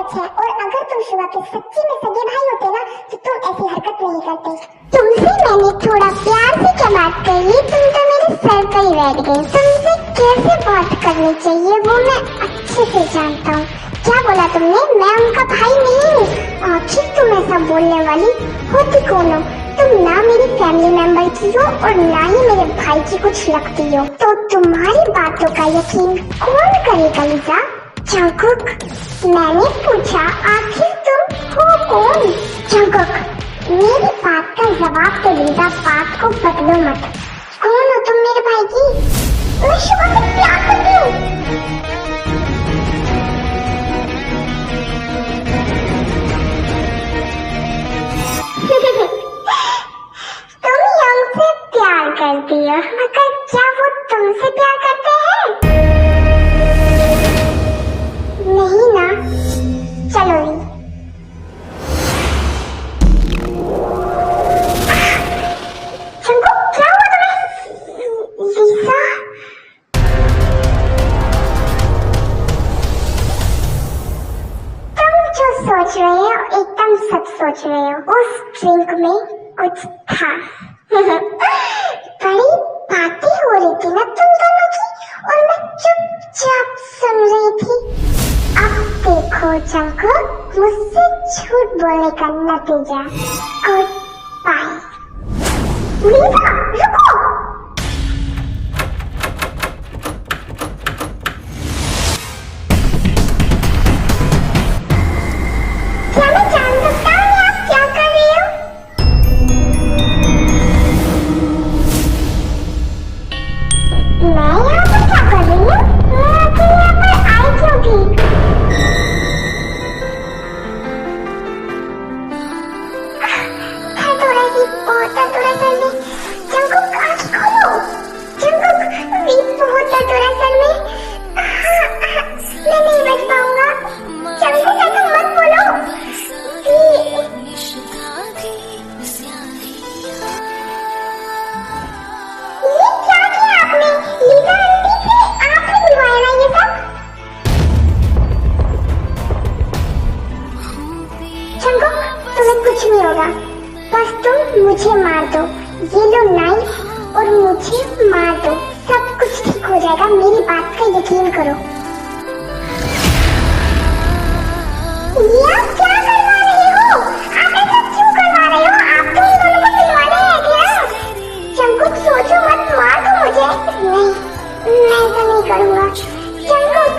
सच है, और अगर तुम शिवा के सच्ची में सगे भाई होते ना तो तुम ऐसी हरकत नहीं करते। तुमसे मैंने थोड़ा प्यार से क्या बात कही, तुम तो मेरे सर पर ही बैठ गई। तुमसे कैसे बात करनी चाहिए वो मैं अच्छे से जानता हूँ। क्या बोला तुमने? मैं उनका भाई नहीं हूँ। आखिर तुम ऐसा बोलने वाली होती कौन हो? तुम ना मेरी फैमिली मेंबर की हो और ना ही मेरे भाई की कुछ लगती हो। तो तुम्हारी बातों का यकीन कौन करेगा लीजा? जंगकुक, मैंने पूछा आखिर तुम हो कौन? जंगकुक, मेरी बात का जवाब तो लीजा, बात को बदलो मत। कौन हो तुम मेरे भाई की? मैं शिवा से प्यार करती हूँ। तुम यंग से प्यार करती हो, मगर क्या वो तुमसे प्यार करते हैं? नहीं ना? चलो भी। जंगकुक, क्या हुआ तुम्हें? लीजा, तुम जो सोच रहे हो एकदम सच सोच रहे हो। उस ड्रिंक में कुछ था। बड़ी बातें हो रही थी ना तुम दोनों की, और मैं चुपचाप सुन रही थी। अब देखो जंगकुक, मुझसे झूठ बोलने का नतीजा। Good bye. लीजा, रुको। क्या मैं जान सकता हूँ आप क्या कर रही हो? मैं यहाँ पर क्या कर रही हूँ? मैं आखिर यहाँ पर आई क्यों थी? दर्द हो रही थी, बहुत दर्द हो रहा है सर में। जंगकुक, आँख खोलो। जंगकुक, बहुत दर्द हो रहा है सर में। मैं नहीं बच पाऊंगा। जंगकुक, ऐसा मत बोलो। ये क्या किया आपने? लीजा आंटी से आपने बुलवाया ना ये सब? जंगकुक, तुम्हें कुछ नहीं होगा, बस तुम मुझे मार दो। ये लो नाइफ और मुझे मार दो, सब कुछ ठीक हो जाएगा। मेरी बात का यकीन करो। ये आप क्या करवा रहे हो? आप ऐसा क्यों करवा रहे हो? आप तो इन दोनों को मिलवाने हैं क्या? जंगकुक, सोचो मत, मार दो मुझे। नहीं, मैं ऐसा नहीं करूँगा। जंगकुक,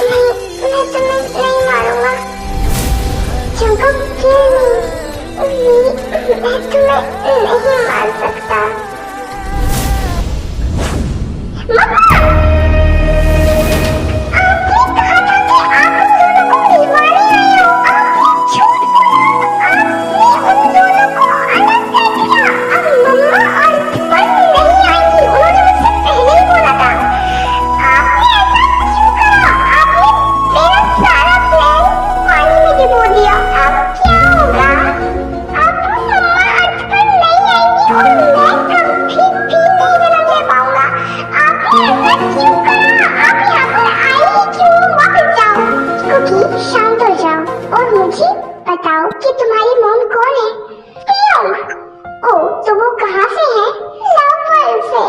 नहीं, मैं तुम्हें नहीं मारूंगा। जंगकुक, क्यों नहीं? मैं तुम्हें नहीं मार सकता। मम्मा! आपने कहा था कि आप उन दोनों को मिलवाने आए हो। आपने झूठ बोला। आपने उन दोनों को अलग कर दिया। अब मम्मा और पर नहीं आएंगी, उन्होंने मुझसे पहले ही बोला था। आपने ऐसा क्यों करा? आपने मेरा सारा प्लान पानी में डुबो दिया। अब क्या होगा? अब मम्मा अर्थ पर नहीं आएंगी और मैं कभी भी नहीं जन्म ले पाऊंगा। आपने ऐसा क्यों करा? आप यहाँ पर आई क्यों? वापस जाओ। कुकी, शांत हो जाओ और मुझे बताओ कि तुम्हारी मॉम कौन है? पियोंग। ओह, तो वो कहाँ से है? लव वर्ल्ड से।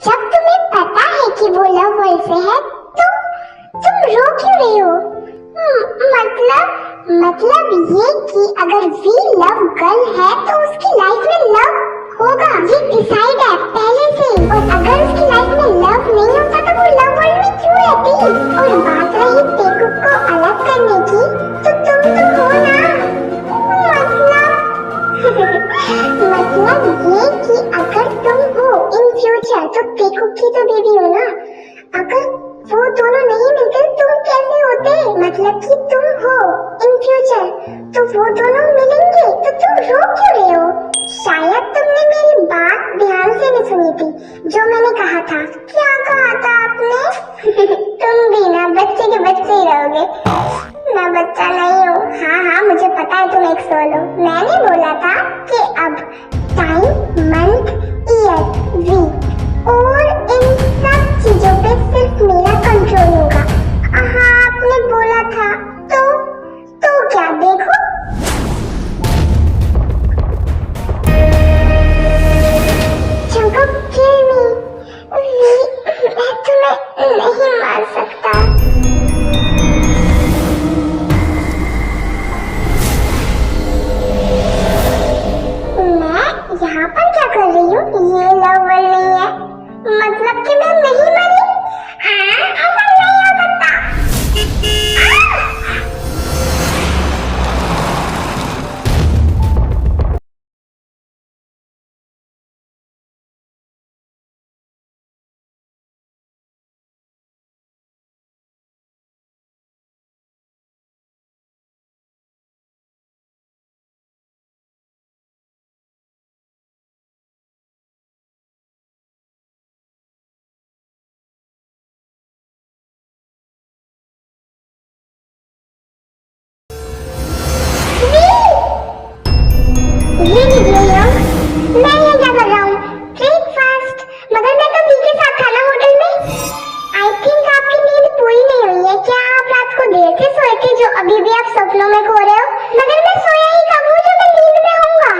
जब तुम्हें पता है कि वो लव वर्ल्ड से है तो तुम रो क्यों रही हो? मतलब ये कि अगर वी लव गर्ल है तो उसकी लाइफ में लव होगा, ये डिसाइड है पहले से। और अगर उसकी लाइफ में लव नहीं होता तो वो लव वर्ल्ड में क्यों रहती? और बात रही टेकुक को अलग करने की, तो तुम तो हो ना। मतलब ये कि अगर तुम हो इन फ्यूचर तो टेकुक की तो बेबी हो ना। अगर वो दोनों नहीं मिलते तुम कैसे होते? मतलब कि तुम हो इन फ्यूचर तो वो दोनों मिलेंगे, तो तुम रो क्यों रहे हो? शायद तुमने मेरी बात ध्यान से नहीं सुनी थी जो मैंने कहा था। क्या कहा था आपने? तुम भी ना बच्चे के बच्चे ही रहोगे। मैं बच्चा नहीं हूँ। हाँ, मुझे पता है तुम एक सोल हो। मैंने बोला था कि अब टाइम, मंथ, ईयर, वीक और इन सब चीजों पे सिर्फ मेरा कंट्रोल होगा। हाँ, आपने बोला था। संभाल सकता। मैं यहाँ पर क्या कर रही हूँ? ये लव वर्ल्ड नहीं है, मतलब कि मैं नहीं मरी। ऐसा नहीं हो सकता। ये वीडियो मैं ये क्या कर रहा हूँ? ब्रेकफास्ट, मगर मैं तो वी के साथ था ना होटल में। आई थिंक आपकी नींद पूरी नहीं हुई है। क्या आप रात को देर से सोए थे जो अभी भी आप सपनों में खो रहे हो? मगर मैं सोया ही कब हूँ जो मैं नींद में होऊंगा?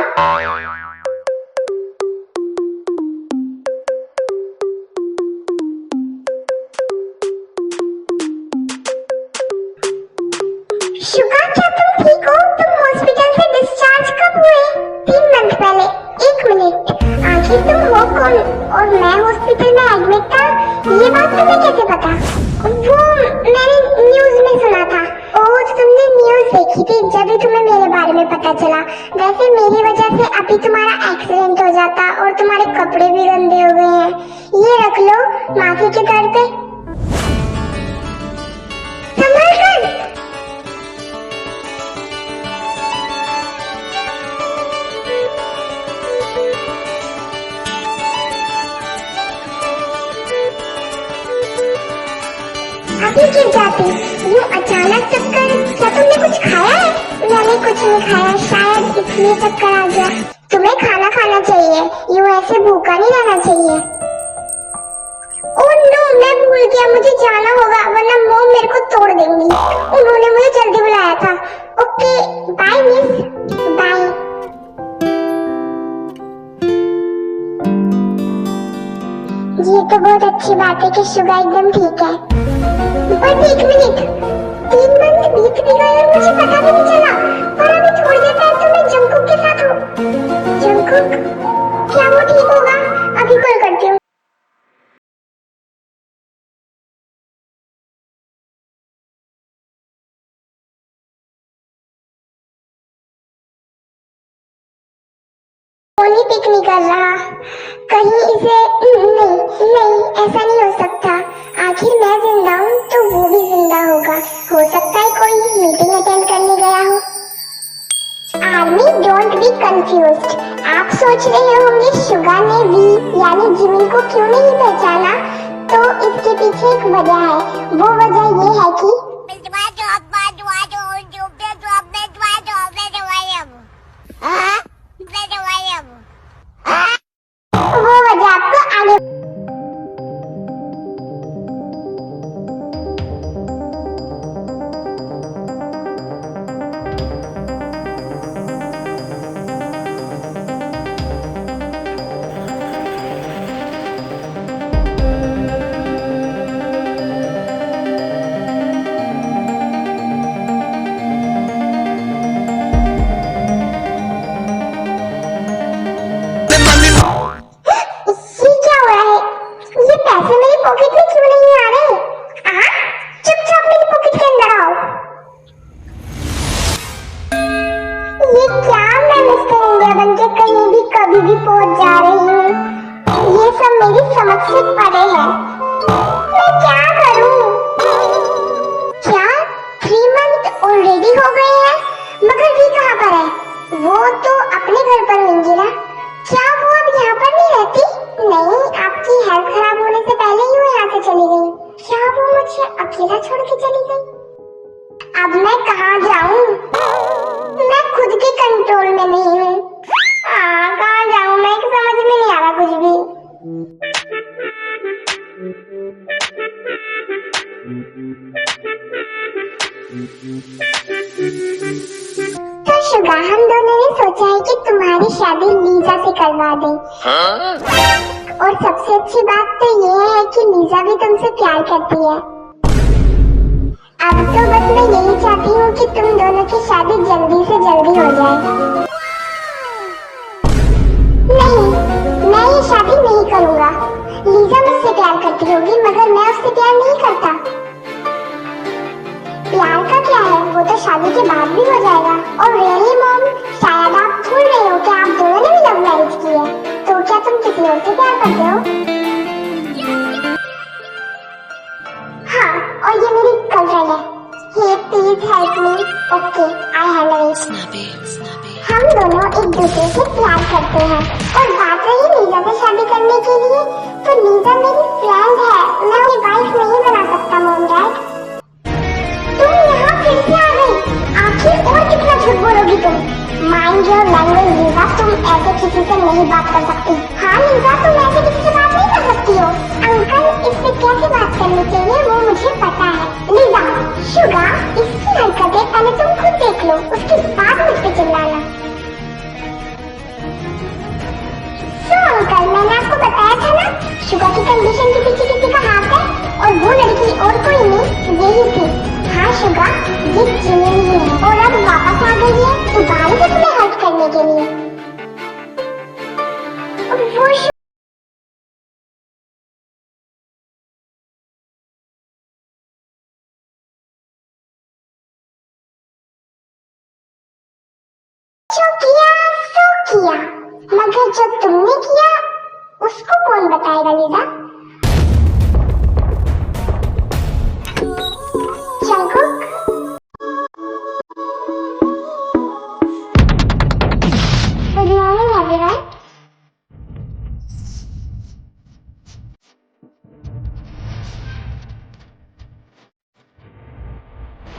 शुगा, क्या तुम ठीक हो? तुम हॉस्पिटल से डिस्चार्ज कब हुए? 3 मंथ पहले। 1 मिनट, आखिर तुम हो कौन और मैं हॉस्पिटल में एडमिट था? ये बात तुम्हें कैसे पता? वो मैंने न्यूज में सुना था। ओह, तो तुमने न्यूज देखी थी जब ही तुम्हें मेरे बारे में पता चला। वैसे मेरी वजह से अभी तुम्हारा एक्सीडेंट हो जाता और तुम्हारे कपड़े भी गंदे हो गए हैं। ये रख लो माथे के दर्द पे। संभल कर। अभी गिर जाती यूं अचानक चक्कर। क्या तुमने कुछ खाया है? मैंने कुछ नहीं खाया, शायद इसलिए चक्कर आ गया। तुम्हें खाना खाना चाहिए, यूं ऐसे भूखा नहीं रहना चाहिए। ओह नो, मैं भूल गया, मुझे जाना होगा वरना मॉम मेरे को तोड़ देंगी। उन्होंने मुझे जल्दी बुलाया था। Okay bye miss, bye. ये तो बहुत अच्छी बात है कि शुगा एकदम ठीक है। बस 1 मिनट, 3 मंथ बीत भी गए और मुझे पता भी नहीं चला। और अभी थोड़ी देर पहले तो मैं जंकुक के साथ हूँ। जंकुक, क्या वो ठीक होगा? अभी कॉल करती हूँ। फोन ही पिक नहीं कर रहा। कहीं इसे नहीं, ऐसा नहीं हो सकता। आखिर मैं जिंदा हूँ तो वो भी जिंदा होगा। हो सकता है कोई मीटिंग अटेंड करने गया हो। Army, don't be confused. आप सोच रहे होंगे शुगा ने वी यानी जिमिन को क्यों नहीं पहचाना, तो इसके पीछे एक वजह है। वो वजह ये है कि वो वजह आपको आगे पॉकेट में क्यों नहीं आ रहे? चुपचाप मेरी पॉकेट के अंदर आओ। ये क्या, मैं मिस्टर इंडिया बन के कहीं भी कभी भी पहुंच जा रही हूँ। ये सब मेरी समझ से परे है। मैं क्या करूँ? क्या 3 मंथ ऑलरेडी हो गए हैं? मगर ये कहाँ पर है? वो तो अपने घर पर होंगी ना। क्या वो अब यहाँ पर नहीं रहती? नहीं, आपकी हेल्थ खराब होने से पहले ही वो यहाँ से चली गई। क्या वो मुझे अकेला छोड़ के चली गई? अब मैं कहाँ जाऊँ? मैं खुद के कंट्रोल में नहीं हूँ। कहाँ जाऊँ मैं, समझ में नहीं आ रहा कुछ भी। तो शुगा, हम दोनों ने सोचा है कि तुम्हारी शादी लीजा से करवा दें। और सबसे अच्छी बात तो ये है कि लीजा भी तुमसे प्यार करती है। अब तो बस मैं यही चाहती हूँ कि तुम दोनों की शादी जल्दी से जल्दी हो जाए। नहीं, मैं ये शादी नहीं करूँगा। लीजा मुझसे प्यार करती होगी मगर मैं उससे प्यार नहीं करता। प्यार का क्या है, वो तो शादी के बाद भी हो जाएगा। और रियली मॉम, शायद आप भूल रहे हो कि आप दोनों ने भी लव मैरिज की है, तो क्या तुम किसी और से प्यार करते हो? हाँ, और ये मेरी गर्लफ्रेंड है। Hey, please help me. Okay, I handle it. हम दोनों एक दूसरे से प्यार करते हैं। और बात रही लीजा से शादी करने के लिए, तो लीजा मेरी फ्रेंड है, मैं उसकी वाइफ नहीं बना सकता मॉम डैड। तुम यहाँ फिर से आ गई। आखिर और कितना झूठ बोलोगी तुम? माइंड योर लैंग्वेज लीजा, तुम ऐसे किसी से नहीं बात कर सकती। हाँ लीजा, तुम ऐसे किसी से बात नहीं कर सकती हो। अंकल इससे कैसे बात करनी चाहिए वो मुझे पता है। लीजा, शुगा, इसकी हरकतें पहले तुम खुद देख लो, उसके बाद मुझ पे चिल्लाना। अंकल, मैंने आपको बताया था ना, शुगा की कंडीशन के पीछे किसी का हाथ है, और वो लड़की और कोई नहीं, यही थी। हाँ शुगा, ये चीनी ही है, और अब वापस आ गई है दोबारा से तुम्हें हर्ट करने के लिए। और वो जो किया, मगर जो तुमने किया उसको कौन बताएगा Lisa? Jungkook, good morning everyone.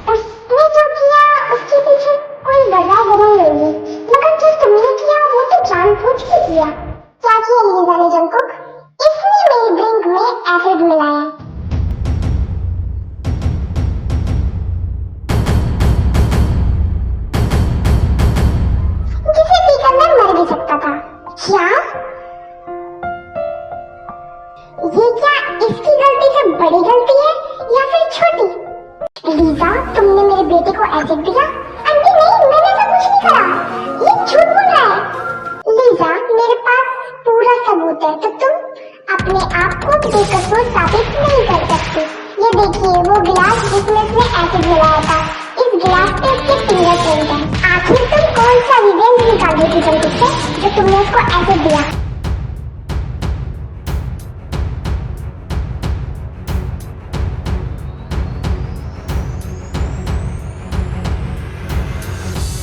उसने जो किया उसके पीछे कोई वजह जरूर होगी, मगर जो तुमने किया वो तो जानबूझ के किया। क्या किया लीजा ने जंगकुक? इसने मेरी ड्रिंक में एसिड मिलाया। जिसे पीकर मैं मर भी सकता था। क्या? ये क्या इसकी गलती से बड़ी गलती है या फिर छोटी? लीजा, तुमने मेरे बेटे को एसिड दिया? आंटी नहीं, मैंने ऐसा कुछ नहीं करा। ये झूठ बोल रहा है। लीजा, मेरे पास पूरा सबूत है, तो तुम अपने आप को बेकसूर साबित नहीं कर सकती। ये देखिए वो गिलास जिसमें उसने एसिड मिलाया था, इस गिलास पे उसके फिंगरप्रिंट है। आखिर तुम कौन सा रिवेंज निकाल रही थी जल्दी से, जो तुमने उसको एसिड दिया?